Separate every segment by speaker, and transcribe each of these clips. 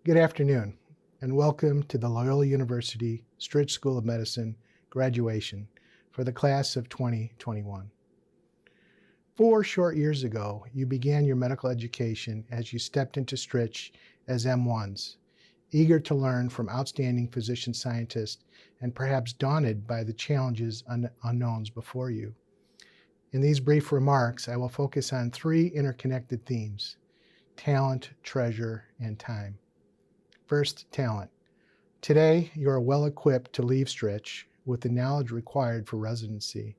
Speaker 1: Good afternoon, and welcome to the Loyola University Stritch School of Medicine graduation for the class of 2021. 4 short years ago, you began your medical education as you stepped into Stritch as M1s, eager to learn from outstanding physician scientists and perhaps daunted by the challenges and unknowns before you. In these brief remarks, I will focus on 3 interconnected themes: talent, treasure, and time. First, talent. Today, you are well equipped to leave Stritch with the knowledge required for residency,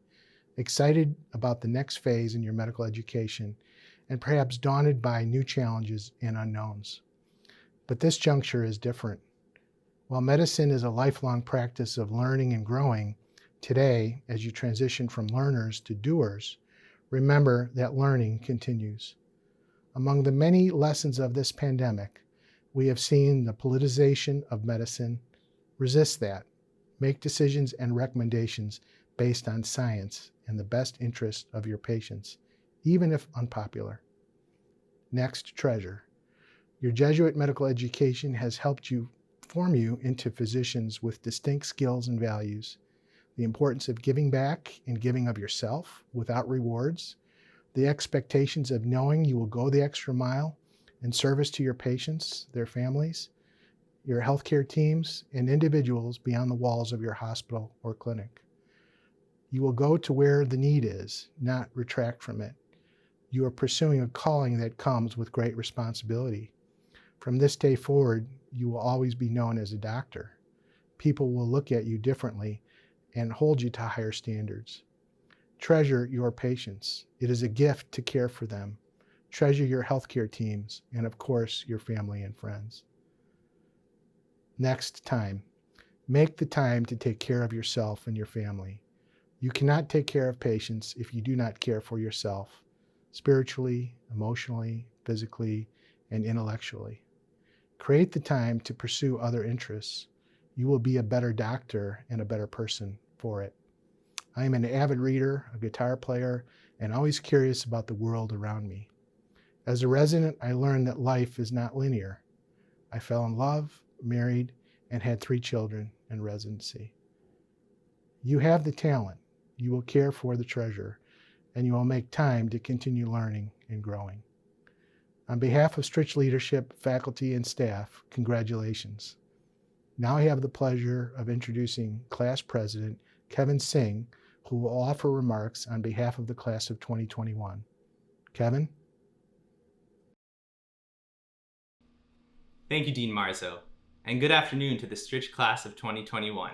Speaker 1: excited about the next phase in your medical education, and perhaps daunted by new challenges and unknowns. But this juncture is different. While medicine is a lifelong practice of learning and growing, today, as you transition from learners to doers, remember that learning continues. Among the many lessons of this pandemic, we have seen the politicization of medicine. Resist that. Make decisions and recommendations based on science and the best interest of your patients, even if unpopular. Next, treasure. Your Jesuit medical education has helped form you into physicians with distinct skills and values. The importance of giving back and giving of yourself without rewards. The expectations of knowing you will go the extra mile in service to your patients, their families, your healthcare teams, and individuals beyond the walls of your hospital or clinic. You will go to where the need is, not retract from it. You are pursuing a calling that comes with great responsibility. From this day forward, you will always be known as a doctor. People will look at you differently and hold you to higher standards. Treasure your patients. It is a gift to care for them. Treasure your healthcare teams, and of course, your family and friends. Next, time. Make the time to take care of yourself and your family. You cannot take care of patients if you do not care for yourself, spiritually, emotionally, physically, and intellectually. Create the time to pursue other interests. You will be a better doctor and a better person for it. I am an avid reader, a guitar player, and always curious about the world around me. As a resident, I learned that life is not linear. I fell in love, married, and had 3 children in residency. You have the talent, you will care for the treasure, and you will make time to continue learning and growing. On behalf of Stritch leadership, faculty, and staff, congratulations. Now I have the pleasure of introducing Class President Kevin Singh, who will offer remarks on behalf of the class of 2021. Kevin?
Speaker 2: Thank you, Dean Marzo, and good afternoon to the Stritch class of 2021,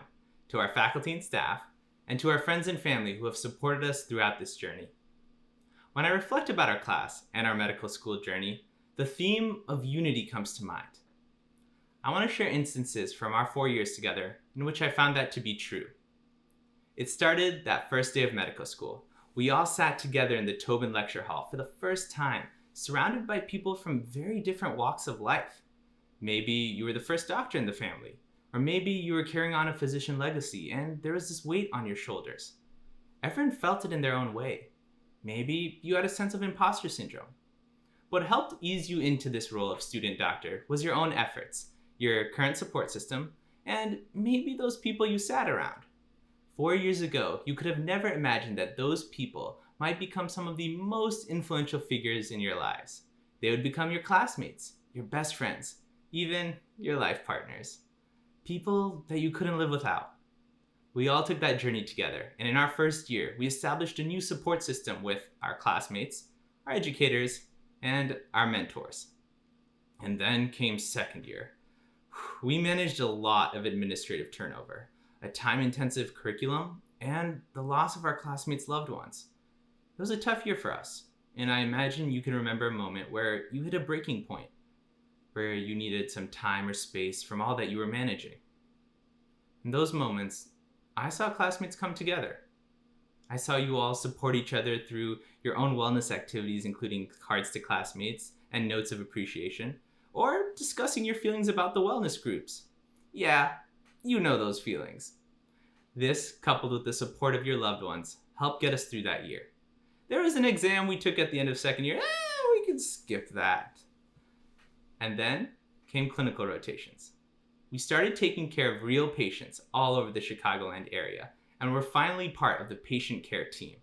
Speaker 2: to our faculty and staff, and to our friends and family who have supported us throughout this journey. When I reflect about our class and our medical school journey, the theme of unity comes to mind. I want to share instances from our 4 years together in which I found that to be true. It started that first day of medical school. We all sat together in the Tobin Lecture Hall for the first time, surrounded by people from very different walks of life. Maybe you were the first doctor in the family, or maybe you were carrying on a physician legacy and there was this weight on your shoulders. Everyone felt it in their own way. Maybe you had a sense of imposter syndrome. What helped ease you into this role of student doctor was your own efforts, your current support system, and maybe those people you sat around. 4 years ago, you could have never imagined that those people might become some of the most influential figures in your lives. They would become your classmates, your best friends, even your life partners. People that you couldn't live without. We all took that journey together, and in our first year, we established a new support system with our classmates, our educators, and our mentors. And then came second year. We managed a lot of administrative turnover, a time-intensive curriculum, and the loss of our classmates' loved ones. It was a tough year for us, and I imagine you can remember a moment where you hit a breaking point, where you needed some time or space from all that you were managing. In those moments, I saw classmates come together. I saw you all support each other through your own wellness activities, including cards to classmates and notes of appreciation, or discussing your feelings about the wellness groups. Yeah, you know those feelings. This, coupled with the support of your loved ones, helped get us through that year. There was an exam we took at the end of second year. We could skip that. And then came clinical rotations. We started taking care of real patients all over the Chicagoland area, and were finally part of the patient care team.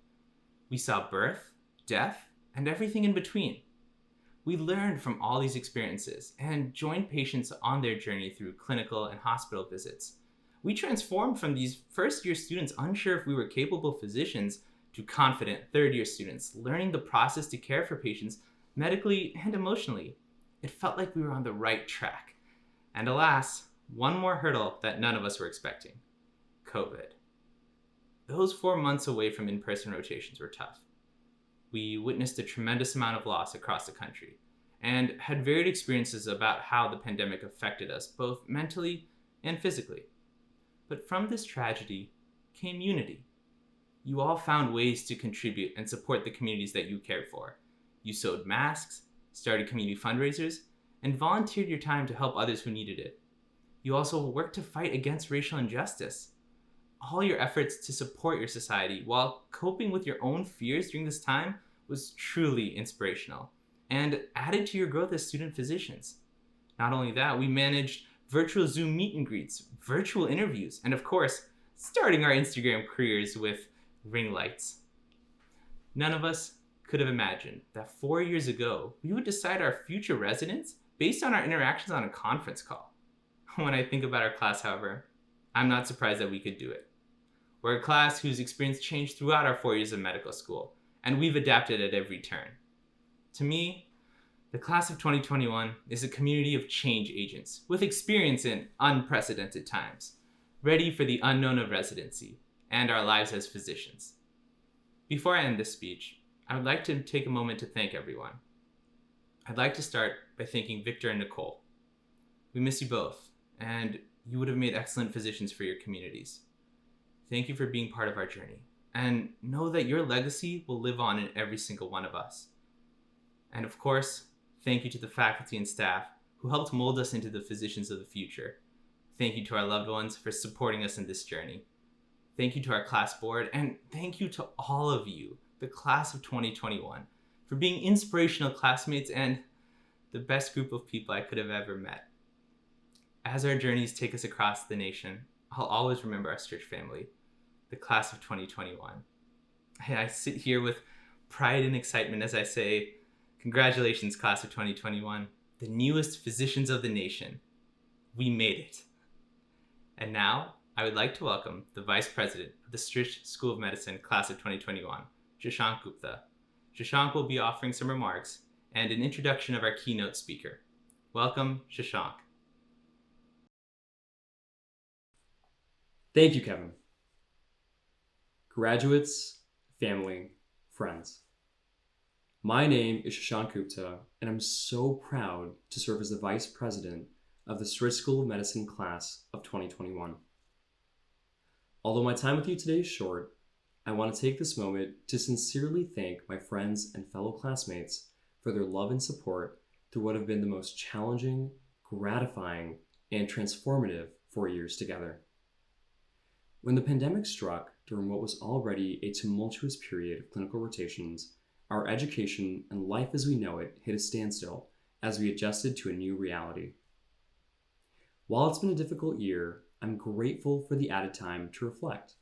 Speaker 2: We saw birth, death, and everything in between. We learned from all these experiences and joined patients on their journey through clinical and hospital visits. We transformed from these first-year students unsure if we were capable physicians to confident third-year students learning the process to care for patients medically and emotionally. It felt like we were on the right track. And alas, one more hurdle that none of us were expecting: COVID. Those 4 months away from in-person rotations were tough. We witnessed a tremendous amount of loss across the country and had varied experiences about how the pandemic affected us both mentally and physically. But from this tragedy came unity. You all found ways to contribute and support the communities that you cared for. You sewed masks, started community fundraisers, and volunteered your time to help others who needed it. You also worked to fight against racial injustice. All your efforts to support your society while coping with your own fears during this time was truly inspirational and added to your growth as student physicians. Not only that, we managed virtual Zoom meet and greets, virtual interviews, and of course, starting our Instagram careers with ring lights. None of us could have imagined that 4 years ago, we would decide our future residents based on our interactions on a conference call. When I think about our class, however, I'm not surprised that we could do it. We're a class whose experience changed throughout our 4 years of medical school, and we've adapted at every turn. To me, the class of 2021 is a community of change agents with experience in unprecedented times, ready for the unknown of residency and our lives as physicians. Before I end this speech, I would like to take a moment to thank everyone. I'd like to start by thanking Victor and Nicole. We miss you both, and you would have made excellent physicians for your communities. Thank you for being part of our journey, and know that your legacy will live on in every single one of us. And of course, thank you to the faculty and staff who helped mold us into the physicians of the future. Thank you to our loved ones for supporting us in this journey. Thank you to our class board, and thank you to all of you, the class of 2021, for being inspirational classmates and the best group of people I could have ever met. As our journeys take us across the nation, I'll always remember our Stritch family, the class of 2021. I sit here with pride and excitement as I say, congratulations, class of 2021, the newest physicians of the nation. We made it. And now, I would like to welcome the Vice President of the Stritch School of Medicine, class of 2021, Shashank Gupta. Shashank will be offering some remarks and an introduction of our keynote speaker. Welcome, Shashank.
Speaker 3: Thank you, Kevin. Graduates, family, friends. My name is Shashank Gupta, and I'm so proud to serve as the Vice President of the Stritch School of Medicine class of 2021. Although my time with you today is short, I want to take this moment to sincerely thank my friends and fellow classmates for their love and support through what have been the most challenging, gratifying, and transformative 4 years together. When the pandemic struck during what was already a tumultuous period of clinical rotations, our education and life as we know it hit a standstill as we adjusted to a new reality. While it's been a difficult year, I'm grateful for the added time to reflect,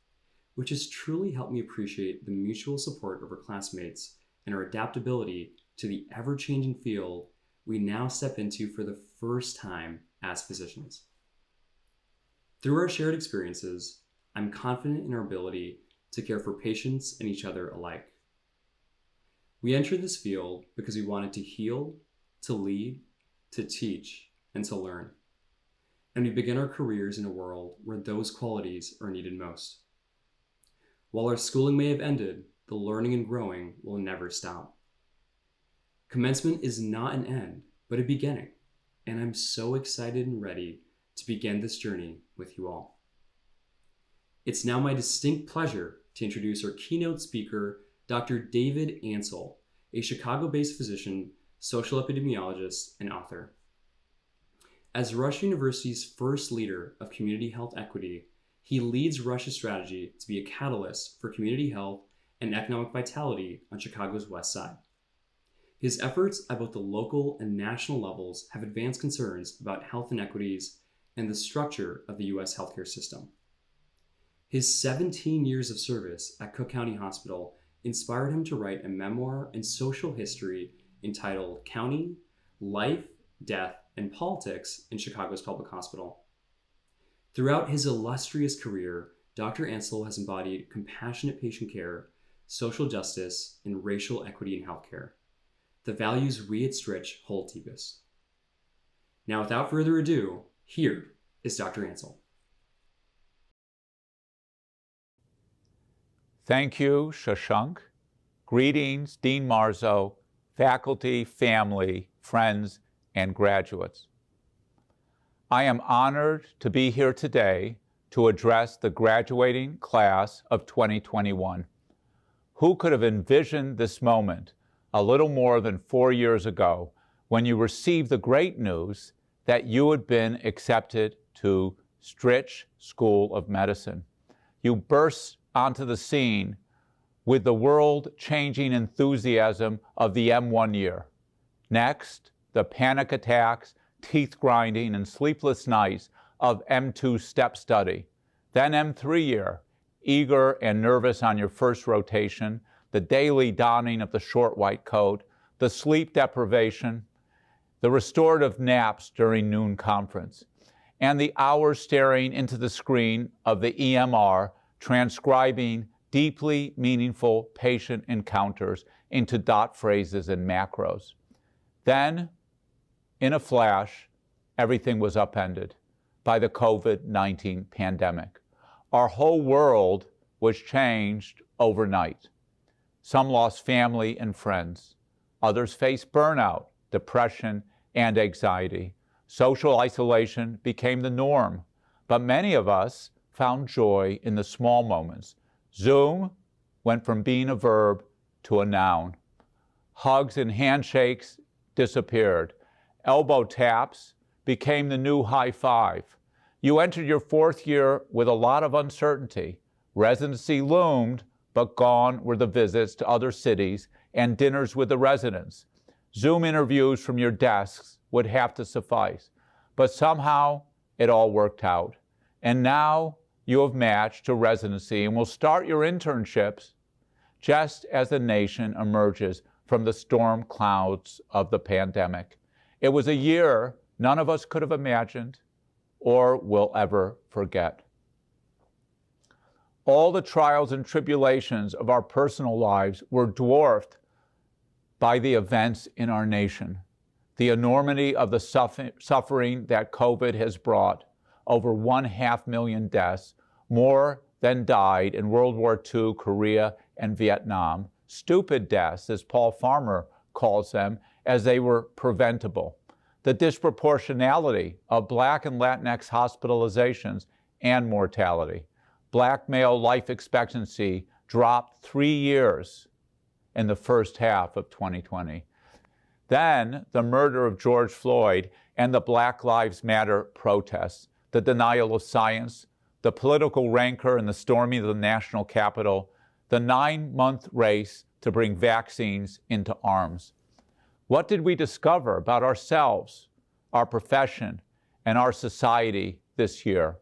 Speaker 3: which has truly helped me appreciate the mutual support of our classmates and our adaptability to the ever-changing field we now step into for the first time as physicians. Through our shared experiences, I'm confident in our ability to care for patients and each other alike. We entered this field because we wanted to heal, to lead, to teach, and to learn. And we begin our careers in a world where those qualities are needed most. While our schooling may have ended, the learning and growing will never stop. Commencement is not an end, but a beginning, and I'm so excited and ready to begin this journey with you all. It's now my distinct pleasure to introduce our keynote speaker, Dr. David Ansel, a Chicago-based physician, social epidemiologist, and author. As Rush University's first leader of community health equity, he leads Rush's strategy to be a catalyst for community health and economic vitality on Chicago's West Side. His efforts at both the local and national levels have advanced concerns about health inequities and the structure of the U.S. healthcare system. His 17 years of service at Cook County Hospital inspired him to write a memoir and social history entitled County, Life, Death, and Politics in Chicago's Public Hospital. Throughout his illustrious career, Dr. Ansel has embodied compassionate patient care, social justice, and racial equity in healthcare, the values we at Stritch hold deepest. Now, without further ado, here is Dr. Ansel.
Speaker 4: Thank you, Shashank. Greetings, Dean Marzo, faculty, family, friends, and graduates. I am honored to be here today to address the graduating class of 2021. Who could have envisioned this moment a little more than 4 years ago when you received the great news that you had been accepted to Stritch School of Medicine? You burst onto the scene with the world-changing enthusiasm of the M1 year. Next, the panic attacks, teeth grinding, and sleepless nights of M2 step study. Then M3 year, eager and nervous on your first rotation, the daily donning of the short white coat, the sleep deprivation, the restorative naps during noon conference, and the hours staring into the screen of the EMR, transcribing deeply meaningful patient encounters into dot phrases and macros. Then, in a flash, everything was upended by the COVID-19 pandemic. Our whole world was changed overnight. Some lost family and friends. Others faced burnout, depression, and anxiety. Social isolation became the norm, but many of us found joy in the small moments. Zoom went from being a verb to a noun. Hugs and handshakes disappeared. Elbow taps became the new high five. You entered your fourth year with a lot of uncertainty. Residency loomed, but gone were the visits to other cities and dinners with the residents. Zoom interviews from your desks would have to suffice. But somehow it all worked out. And now you have matched to residency and will start your internships just as the nation emerges from the storm clouds of the pandemic. It was a year none of us could have imagined or will ever forget. All the trials and tribulations of our personal lives were dwarfed by the events in our nation. The enormity of the suffering that COVID has brought, over 500,000 deaths, more than died in World War II, Korea, and Vietnam. Stupid deaths, as Paul Farmer calls them, as they were preventable. The disproportionality of Black and Latinx hospitalizations and mortality. Black male life expectancy dropped 3 years in the first half of 2020. Then the murder of George Floyd and the Black Lives Matter protests, the denial of science, the political rancor and the storming of the national Capitol, the 9-month race to bring vaccines into arms. What did we discover about ourselves, our profession, and our society this year?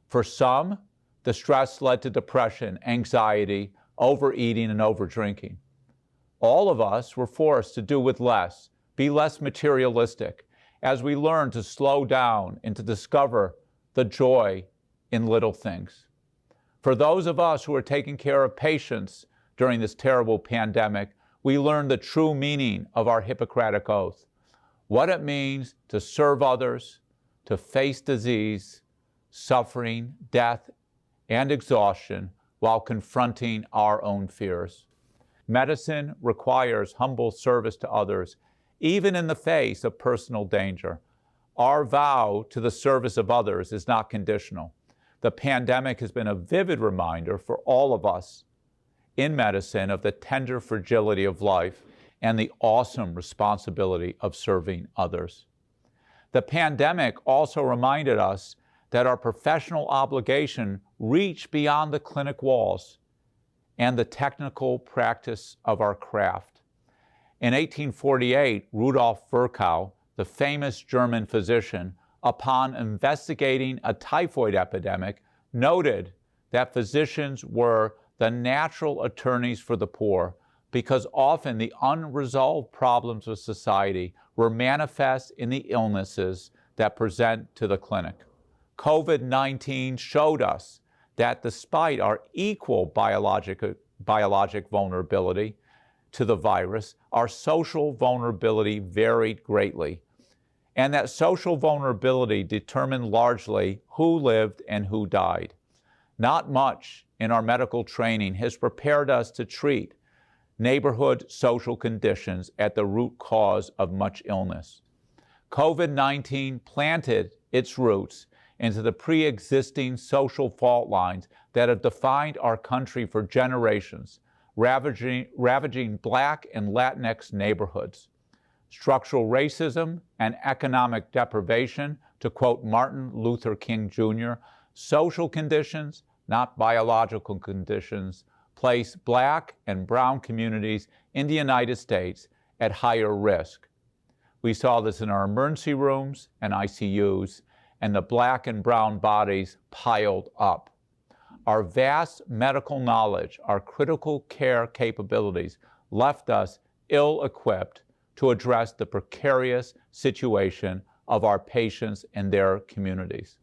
Speaker 4: For some, the stress led to depression, anxiety, overeating, and overdrinking. All of us were forced to do with less, be less materialistic, as we learn to slow down and to discover the joy in little things. For those of us who are taking care of patients during this terrible pandemic, we learn the true meaning of our Hippocratic Oath, what it means to serve others, to face disease, suffering, death, and exhaustion while confronting our own fears. Medicine requires humble service to others, even in the face of personal danger. Our vow to the service of others is not conditional. The pandemic has been a vivid reminder for all of us in medicine of the tender fragility of life and the awesome responsibility of serving others. The pandemic also reminded us that our professional obligation reached beyond the clinic walls and the technical practice of our craft. In 1848, Rudolf Virchow, the famous German physician, upon investigating a typhoid epidemic, noted that physicians were the natural attorneys for the poor because often the unresolved problems of society were manifest in the illnesses that present to the clinic. COVID-19 showed us that despite our equal biologic vulnerability to the virus, our social vulnerability varied greatly, and that social vulnerability determined largely who lived and who died. Not much in our medical training has prepared us to treat neighborhood social conditions at the root cause of much illness. COVID-19 planted its roots into the pre-existing social fault lines that have defined our country for generations, ravaging Black and Latinx neighborhoods. Structural racism and economic deprivation, to quote Martin Luther King Jr., social conditions, not biological conditions, place Black and brown communities in the United States at higher risk. We saw this in our emergency rooms and ICUs, and the Black and brown bodies piled up. Our vast medical knowledge, our critical care capabilities left us ill-equipped to address the precarious situation of our patients and their communities.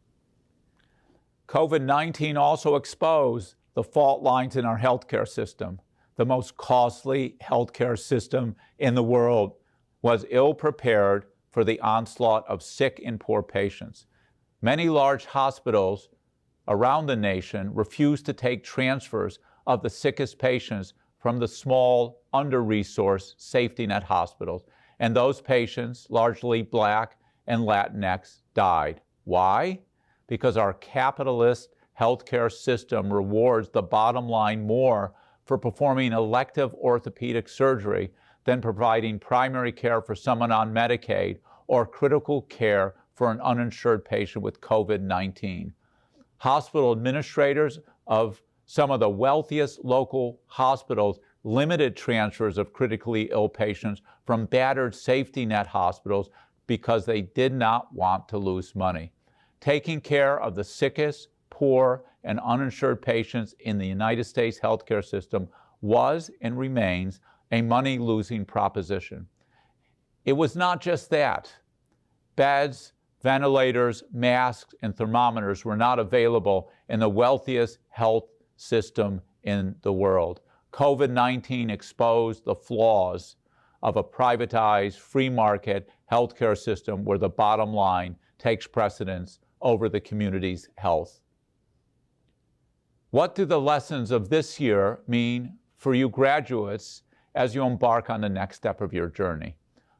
Speaker 4: COVID-19 also exposed the fault lines in our healthcare system. The most costly healthcare system in the world was ill-prepared for the onslaught of sick and poor patients. Many large hospitals around the nation refused to take transfers of the sickest patients from the small, under-resourced safety net hospitals, and those patients, largely Black and Latinx, died. Why? Because our capitalist healthcare system rewards the bottom line more for performing elective orthopedic surgery than providing primary care for someone on Medicaid or critical care for an uninsured patient with COVID-19. Hospital administrators of some of the wealthiest local hospitals limited transfers of critically ill patients from battered safety net hospitals because they did not want to lose money. Taking care of the sickest, poor, and uninsured patients in the United States healthcare system was and remains a money-losing proposition. It was not just that. Beds, ventilators, masks, and thermometers were not available in the wealthiest health system in the world. COVID-19 exposed the flaws of a privatized, free market healthcare system where the bottom line takes precedence over the community's health. What do the lessons of this year mean for you graduates as you embark on the next step of your journey?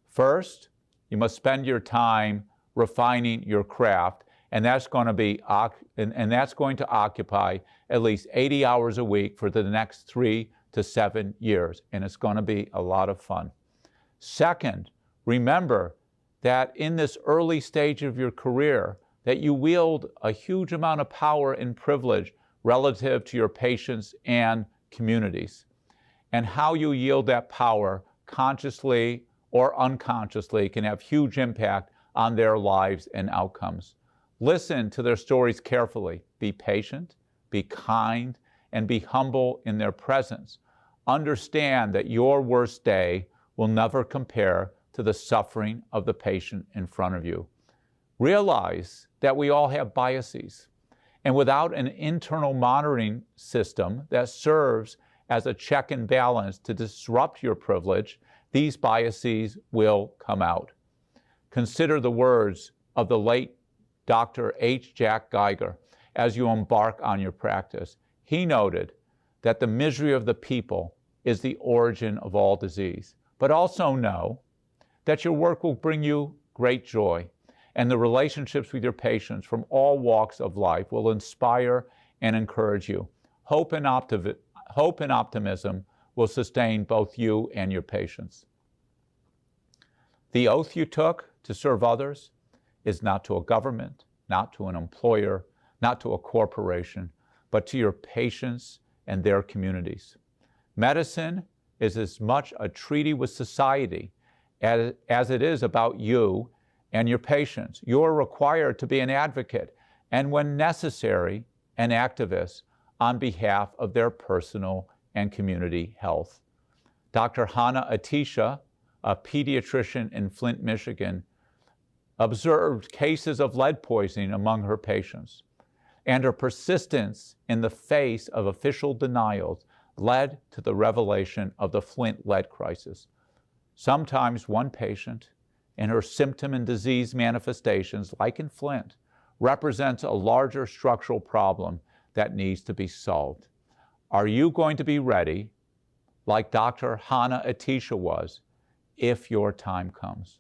Speaker 4: First, you must spend your time refining your craft, and that's going to occupy at least 80 hours a week for the next 3 to 7 years, and it's going to be a lot of fun. Second, remember that in this early stage of your career, that you wield a huge amount of power and privilege relative to your patients and communities. And how you yield that power consciously or unconsciously can have huge impact on their lives and outcomes. Listen to their stories carefully. Be patient, be kind, and be humble in their presence. Understand that your worst day will never compare to the suffering of the patient in front of you. Realize that we all have biases, and without an internal monitoring system that serves as a check and balance to disrupt your privilege, these biases will come out. Consider the words of the late Dr. H. Jack Geiger as you embark on your practice. He noted that the misery of the people is the origin of all disease, but also know that your work will bring you great joy, and the relationships with your patients from all walks of life will inspire and encourage you. Hope and optimism will sustain both you and your patients. The oath you took to serve others is not to a government, not to an employer, not to a corporation, but to your patients and their communities. Medicine is as much a treaty with society as it is about you and your patients. You're required to be an advocate and, when necessary, an activist on behalf of their personal and community health. Dr. Hannah Atisha, a pediatrician in Flint, Michigan, observed cases of lead poisoning among her patients, and her persistence in the face of official denials led to the revelation of the Flint lead crisis. Sometimes one patient, in her symptom and disease manifestations, like in Flint, represents a larger structural problem that needs to be solved. Are you going to be ready, like Dr. Hannah Atisha was, if your time comes?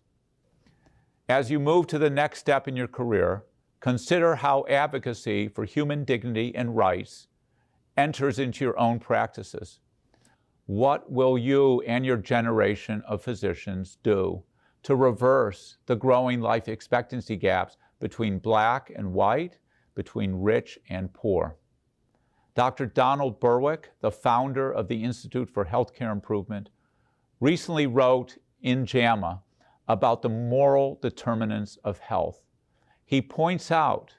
Speaker 4: As you move to the next step in your career, consider how advocacy for human dignity and rights enters into your own practices. What will you and your generation of physicians do to reverse the growing life expectancy gaps between Black and white, between rich and poor? Dr. Donald Berwick, the founder of the Institute for Healthcare Improvement, recently wrote in JAMA about the moral determinants of health. He points out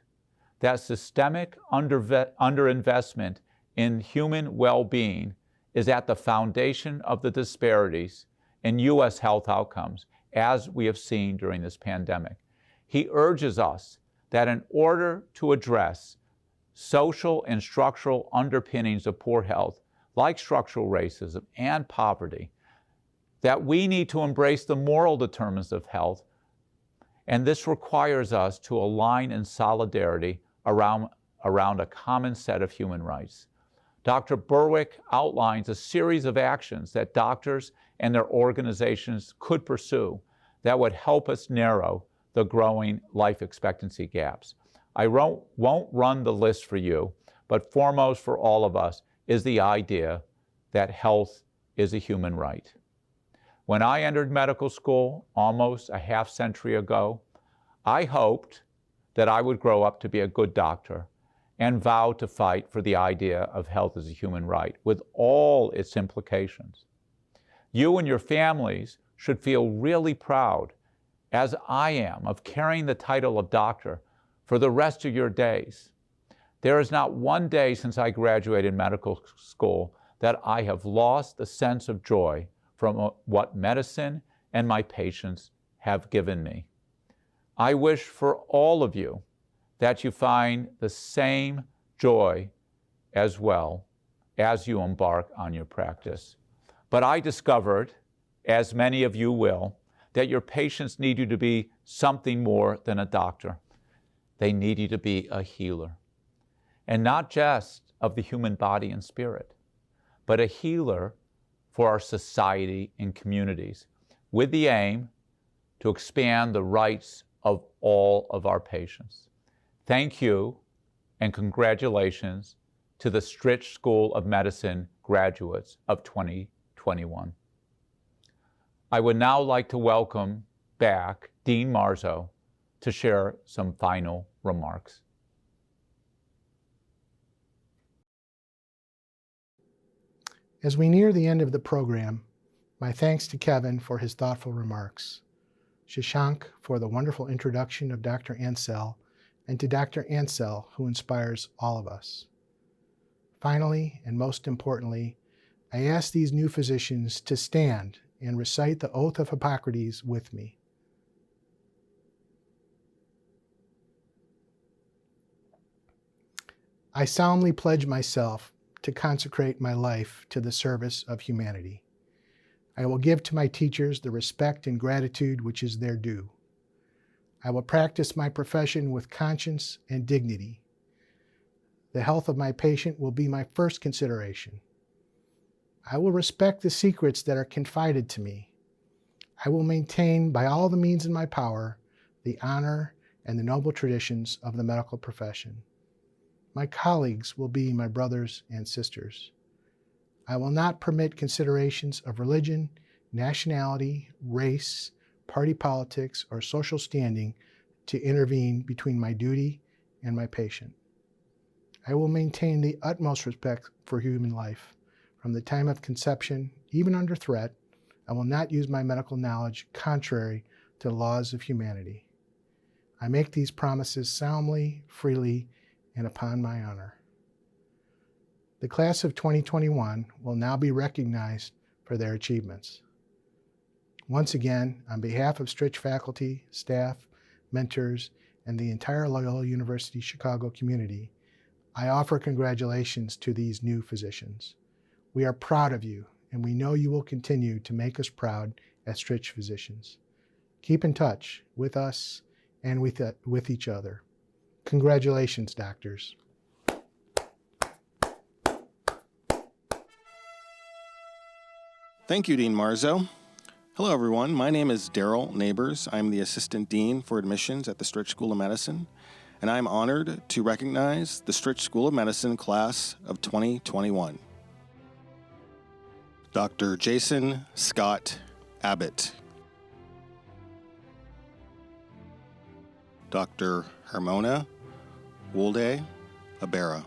Speaker 4: that systemic underinvestment in human well-being is at the foundation of the disparities in U.S. health outcomes, as we have seen during this pandemic. He urges us that in order to address social and structural underpinnings of poor health, like structural racism and poverty, that we need to embrace the moral determinants of health, and this requires us to align in solidarity around a common set of human rights. Dr. Berwick outlines a series of actions that doctors and their organizations could pursue that would help us narrow the growing life expectancy gaps. I won't run the list for you, but foremost for all of us is the idea that health is a human right. When I entered medical school almost a half century ago, I hoped that I would grow up to be a good doctor and vow to fight for the idea of health as a human right, with all its implications. You and your families should feel really proud, as I am, of carrying the title of doctor for the rest of your days. There is not one day since I graduated medical school that I have lost the sense of joy from what medicine and my patients have given me. I wish for all of you that you find the same joy as well as you embark on your practice. But I discovered, as many of you will, that your patients need you to be something more than a doctor. They need you to be a healer. And not just of the human body and spirit, but a healer for our society and communities, with the aim to expand the rights of all of our patients. Thank you and congratulations to the Stritch School of Medicine graduates of 2021. I would now like to welcome back Dean Marzo to share some final remarks.
Speaker 1: As we near the end of the program, my thanks to Kevin for his thoughtful remarks, Shashank for the wonderful introduction of Dr. Ansell, and to Dr. Ansell, who inspires all of us. Finally, and most importantly, I ask these new physicians to stand and recite the oath of Hippocrates with me. I solemnly pledge myself to consecrate my life to the service of humanity. I will give to my teachers the respect and gratitude which is their due. I will practice my profession with conscience and dignity. The health of my patient will be my first consideration. I will respect the secrets that are confided to me. I will maintain by all the means in my power the honor and the noble traditions of the medical profession. My colleagues will be my brothers and sisters. I will not permit considerations of religion, nationality, race, party politics, or social standing to intervene between my duty and my patient. I will maintain the utmost respect for human life from the time of conception even under threat, I will not use my medical knowledge contrary to the laws of humanity. I make these promises solemnly, freely, and upon my honor. The class of 2021 will now be recognized for their achievements. Once again, on behalf of Stritch faculty, staff, mentors, and the entire Loyola University Chicago community, I offer congratulations to these new physicians. We are proud of you, and we know you will continue to make us proud as Stritch physicians. Keep in touch with us and with each other. Congratulations, doctors.
Speaker 5: Thank you, Dean Marzo. Hello, everyone. My name is Daryl Neighbors. I'm the Assistant Dean for Admissions at the Stritch School of Medicine, and I'm honored to recognize the Stritch School of Medicine class of 2021. Dr. Jason Scott Abbott. Dr. Hermona Wolde Abera.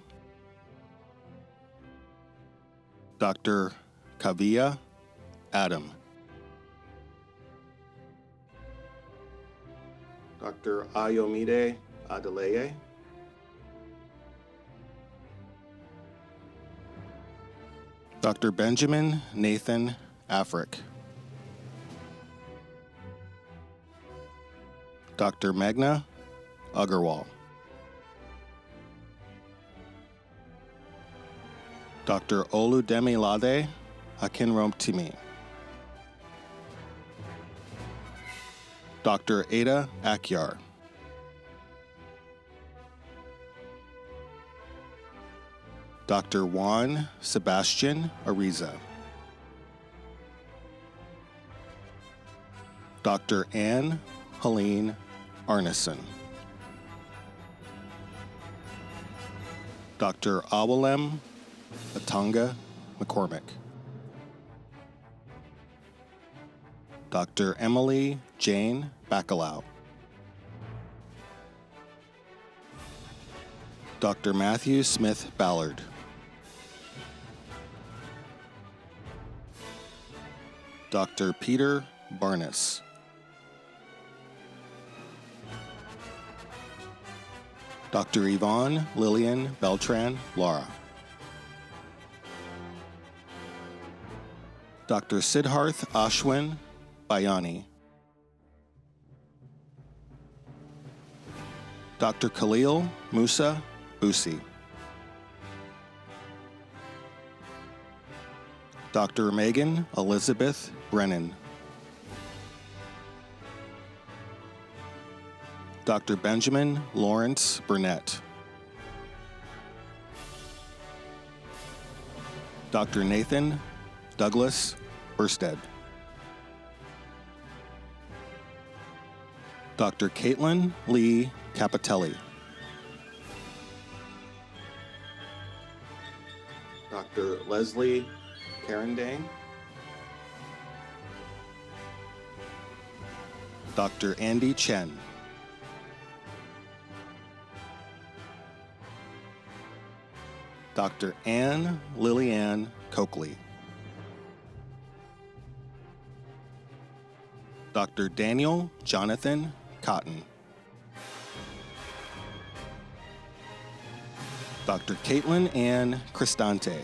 Speaker 5: Dr. Kavia Adam. Dr. Ayomide Adeleye. Dr. Benjamin Nathan Afric. Dr. Meghna Agarwal. Dr. Oludemilade Akinromtimi. Dr. Ada Akyar. Dr. Juan Sebastian Ariza. Dr. Anne Helene Arneson. Dr. Awalem Atanga McCormick. Dr. Emily Jane Bacalao. Dr. Matthew Smith Ballard. Dr. Peter Barnes. Dr. Yvonne Lillian Beltran Lara. Dr. Siddharth Ashwin Bayani. Dr. Khalil Musa Busi. Dr. Megan Elizabeth Brennan. Dr. Benjamin Lawrence Burnett. Dr. Nathan Douglas Bursted. Dr. Caitlin Lee Capitelli. Dr. Leslie Carandang. Dr. Andy Chen. Dr. Anne Lillian Coakley. Dr. Daniel Jonathan Cotton. Dr. Caitlin Ann Cristante.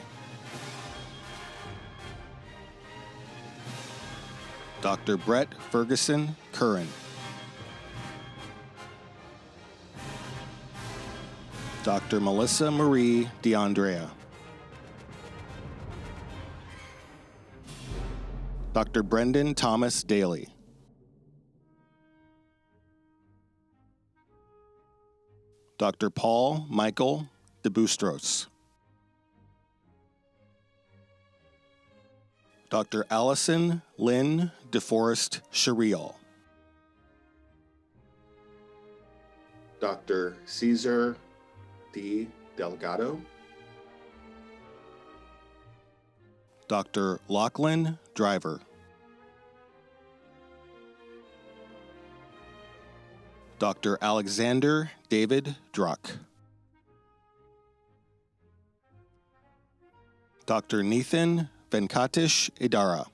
Speaker 5: Dr. Brett Ferguson Curran. Dr. Melissa Marie DeAndrea. Dr. Brendan Thomas Daly. Dr. Paul Michael DeBoustros. Dr. Allison Lynn DeForest Shariel. Dr. Cesar D. Delgado. Dr. Lachlan Driver. Dr. Alexander David Druck. Dr. Nathan Venkatesh Idara.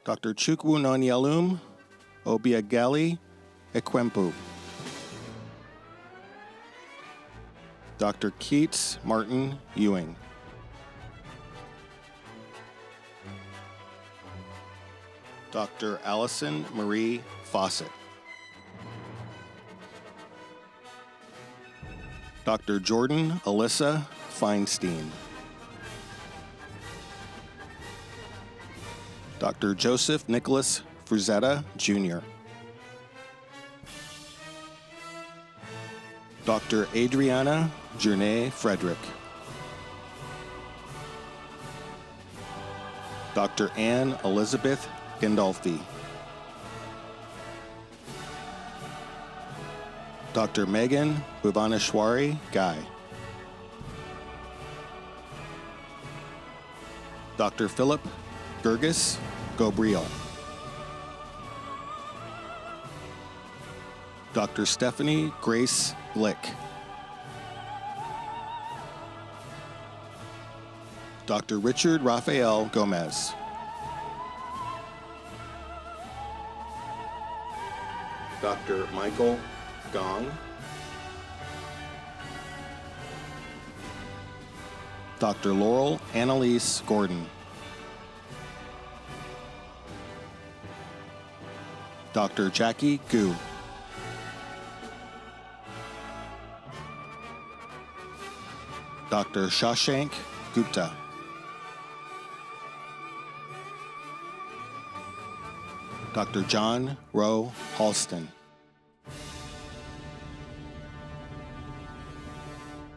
Speaker 5: Dr. Chukwunonyelum Obiagali Ekwempu. Dr. Keats Martin Ewing. Dr. Allison Marie Fawcett. Dr. Jordan Alyssa Feinstein. Dr. Joseph Nicholas Frazetta, Jr. Dr. Adriana Journay Frederick. Dr. Anne Elizabeth Gandolfi. Dr. Megan Bhuvaneshwari Guy. Dr. Philip Gurgis Gobriel. Dr. Stephanie Grace Glick. Dr. Richard Rafael Gomez. Dr. Michael Gong. Dr. Laurel Annalise Gordon. Dr. Jackie Gu. Dr. Shashank Gupta. Dr. John Rowe Halston.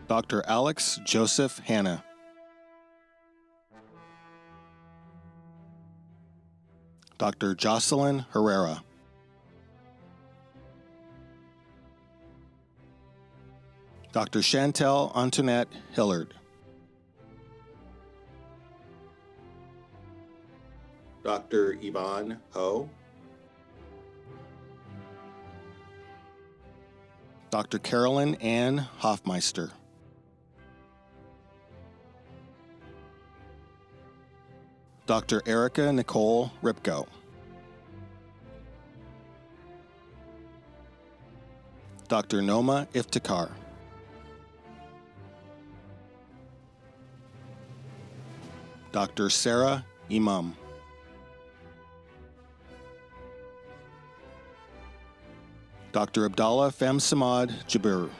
Speaker 5: Dr. Alex Joseph Hanna. Dr. Jocelyn Herrera. Dr. Chantel Antoinette Hillard. Dr. Yvonne Ho. Dr. Carolyn Ann Hoffmeister. Dr. Erica Nicole Ripko. Dr. Noma Iftikhar. Dr. Sarah Imam. Dr. Abdallah Famsamad Jabir.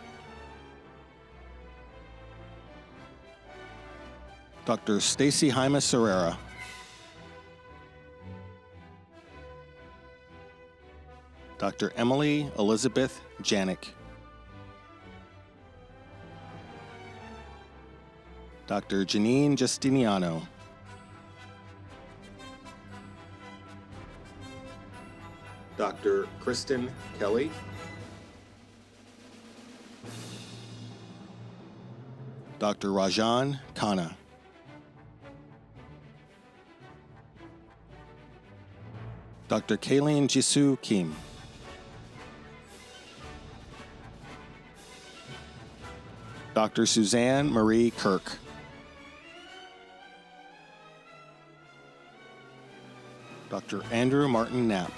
Speaker 5: Dr. Stacy Jaime Serrera. Dr. Emily Elizabeth Janik. Dr. Janine Justiniano. Dr. Kristen Kelly. Dr. Rajan Khanna. Dr. Kayleen Jisoo Kim. Dr. Suzanne Marie Kirk. Dr. Andrew Martin Knapp.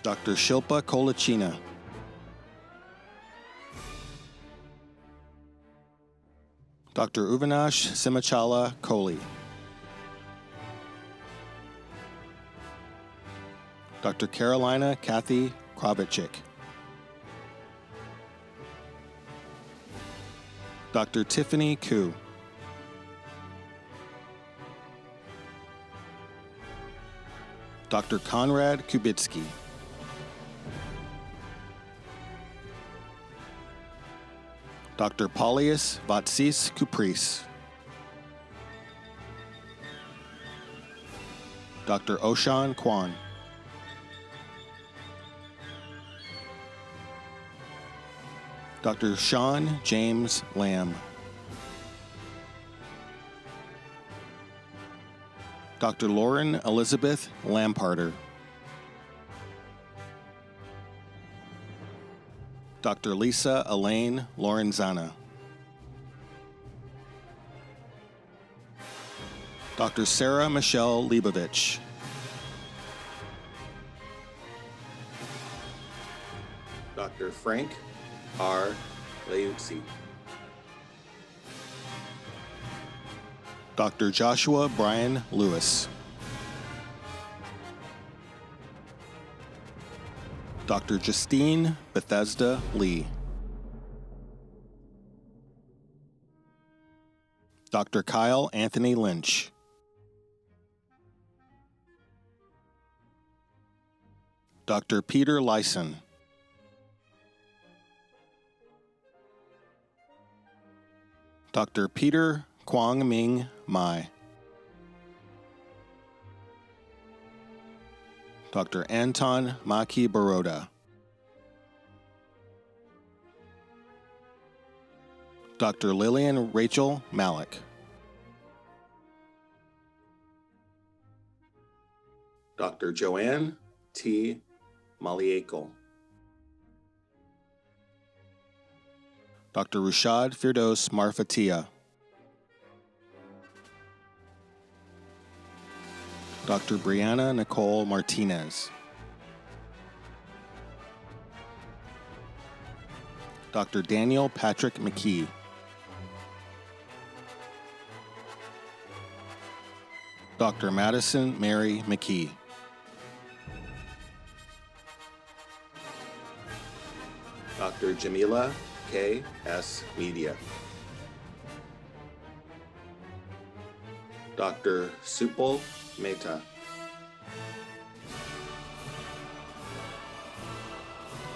Speaker 5: Dr. Shilpa Kolachina. Dr. Uvanash Simachala Kohli. Dr. Carolina Kathy Kravchik. Dr. Tiffany Koo. Dr. Konrad Kubitsky. Dr. Paulius Vatsis Kupris. Dr. Oshan Kwan. Dr. Sean James Lamb. Dr. Lauren Elizabeth Lamparter. Dr. Lisa Elaine Lorenzana. Dr. Sarah Michelle Leibovich. Dr. Frank R. Leuzzi. Dr. Joshua Brian Lewis. Dr. Justine Bethesda Lee. Dr. Kyle Anthony Lynch. Dr. Peter Lyson. Dr. Peter Kwong Ming Mai. Dr. Anton Maki Baroda. Dr. Lillian Rachel Malik. Dr. Joanne T. Maliekel. Dr. Rushad Firdos Marfatia. Dr. Brianna Nicole Martinez. Dr. Daniel Patrick McKee. Dr. Madison Mary McKee. Dr. Jamila K. S. Media. Dr. Supal Mehta.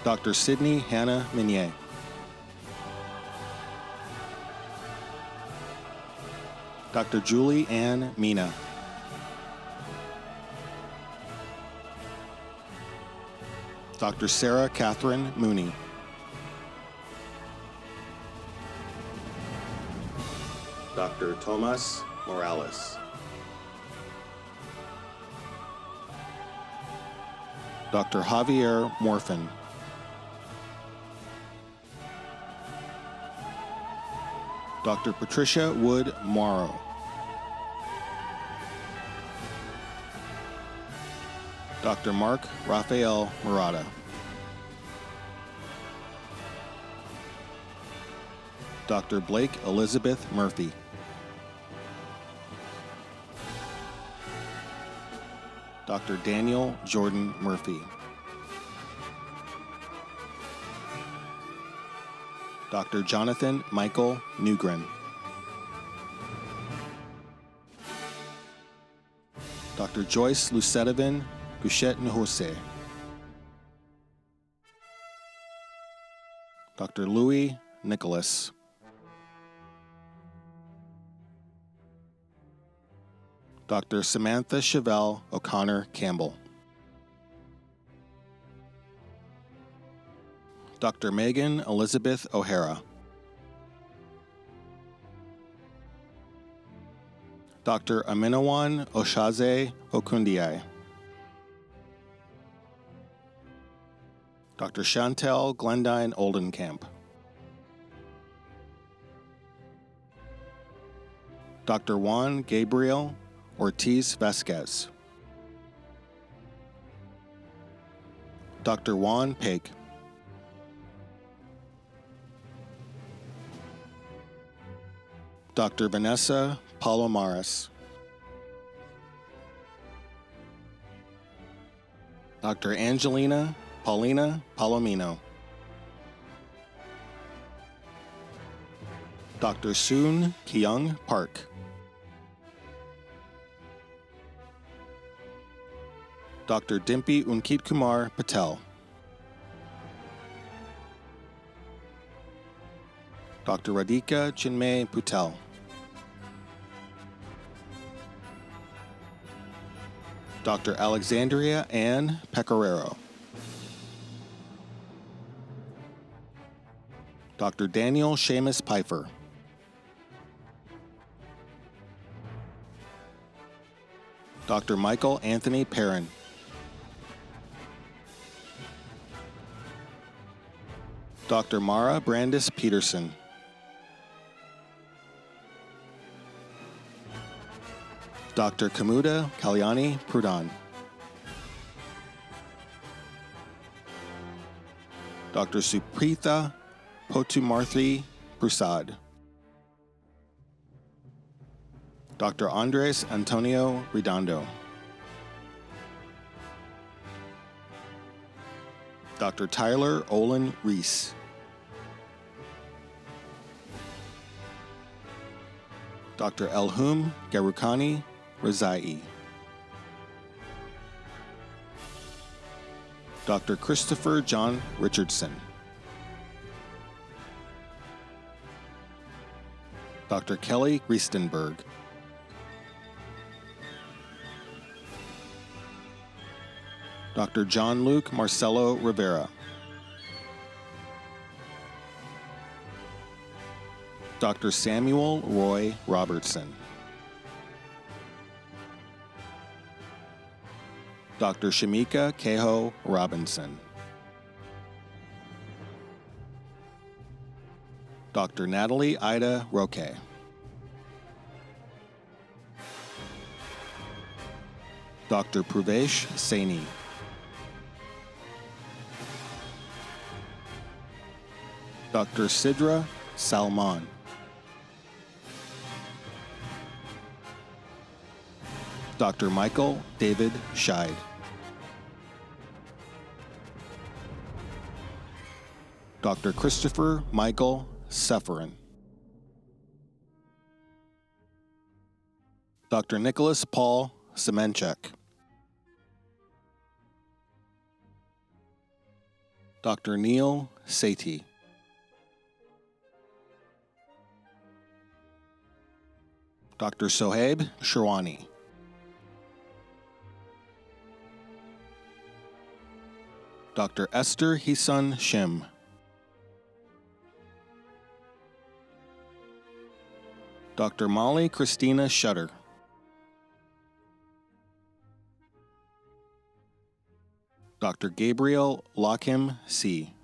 Speaker 5: Dr. Sydney Hannah Minier. Dr. Julie Ann Mina. Dr. Sarah Catherine Mooney. Dr. Tomas Morales. Dr. Javier Morfin. Dr. Patricia Wood Morrow. Dr. Mark Raphael Murata. Dr. Blake Elizabeth Murphy. Dr. Daniel Jordan Murphy. Dr. Jonathan Michael Newgren. Dr. Joyce Lucetovan Gouchet Nhose. Dr. Louis Nicholas. Dr. Samantha Chevelle O'Connor Campbell. Dr. Megan Elizabeth O'Hara. Dr. Aminawan Oshaze Okundiai. Dr. Chantel Glendine Oldenkamp. Dr. Juan Gabriel Ortiz Vasquez. Dr. Juan Paik. Dr. Vanessa Palomares. Dr. Angelina Paulina Palomino. Dr. Soon Kyung Park. Dr. Dimpi Unkit Kumar Patel. Dr. Radhika Chinmay Patel. Dr. Alexandria Ann Pecoraro. Dr. Daniel Seamus Pfeiffer. Dr. Michael Anthony Perrin. Dr. Mara Brandis Peterson. Dr. Kamuda Kalyani Pradhan. Dr. Supritha Potumarthi Prasad. Dr. Andres Antonio Redondo. Dr. Tyler Olin Reese. Dr. Elhum Garukani Razai. Dr. Christopher John Richardson. Dr. Kelly Riestenberg. Dr. John Luke Marcelo Rivera. Dr. Samuel Roy Robertson. Dr. Shamika Kehoe Robinson. Dr. Natalie Ida Roque. Dr. Pruvesh Saini. Dr. Sidra Salman. Dr. Michael David Scheid. Dr. Christopher Michael Seferin. Dr. Nicholas Paul Semenchek. Dr. Neil Sethi. Dr. Sohaib Sherwani. Dr. Esther Hisan Shim. Dr. Molly Christina Shutter. Dr. Gabriel Lockham C.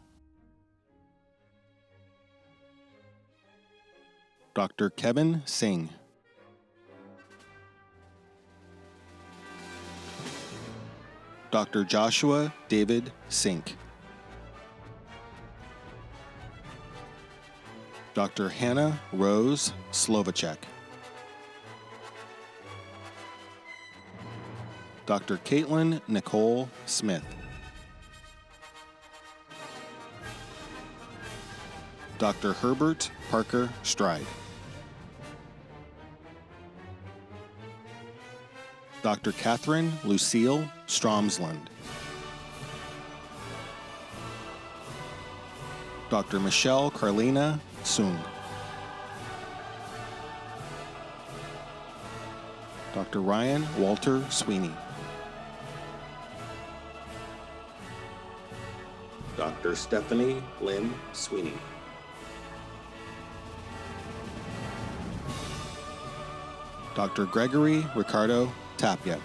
Speaker 5: Dr. Kevin Singh. Dr. Joshua David Sink. Dr. Hannah Rose Slovacek. Dr. Caitlin Nicole Smith. Dr. Herbert Parker Stride. Dr. Catherine Lucille Stromsland. Dr. Michelle Carlina Sung. Dr. Ryan Walter Sweeney. Dr. Stephanie Lynn Sweeney. Dr. Gregory Ricardo Tapia.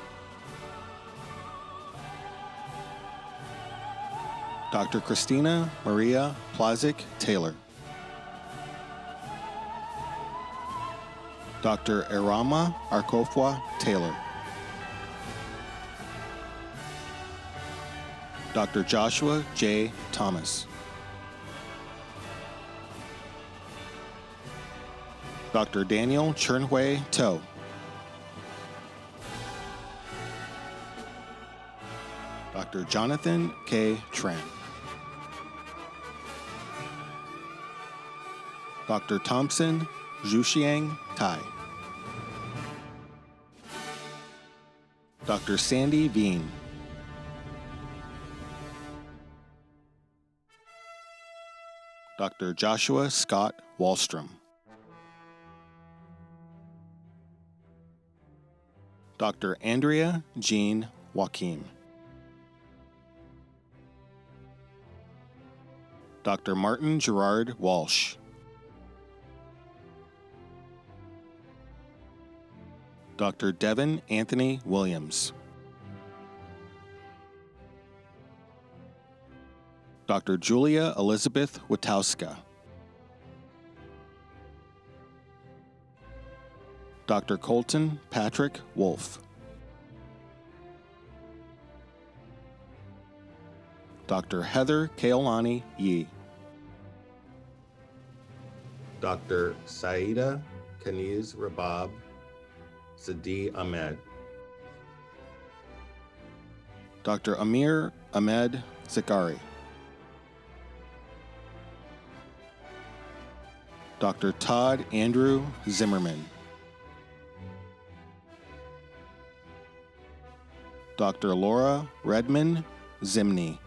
Speaker 5: Dr. Christina Maria Plazik Taylor. Dr. Erama Arkofwa Taylor. Dr. Joshua J. Thomas. Dr. Daniel Chernhui To. Dr. Jonathan K. Tran. Dr. Thompson Zhuxiang Tai. Dr. Sandy Bean. Dr. Joshua Scott Wallstrom. Dr. Andrea Jean Joaquim. Dr. Martin Gerard Walsh. Dr. Devin Anthony Williams. Dr. Julia Elizabeth Witowska, Dr. Colton Patrick Wolf, Dr. Heather Kaolani Yee,
Speaker 6: Dr. Saida Kaniz Rabab Sadi Ahmed,
Speaker 5: Dr. Amir Ahmed Zakari, Dr. Todd Andrew Zimmerman, Dr. Laura Redman Zimney,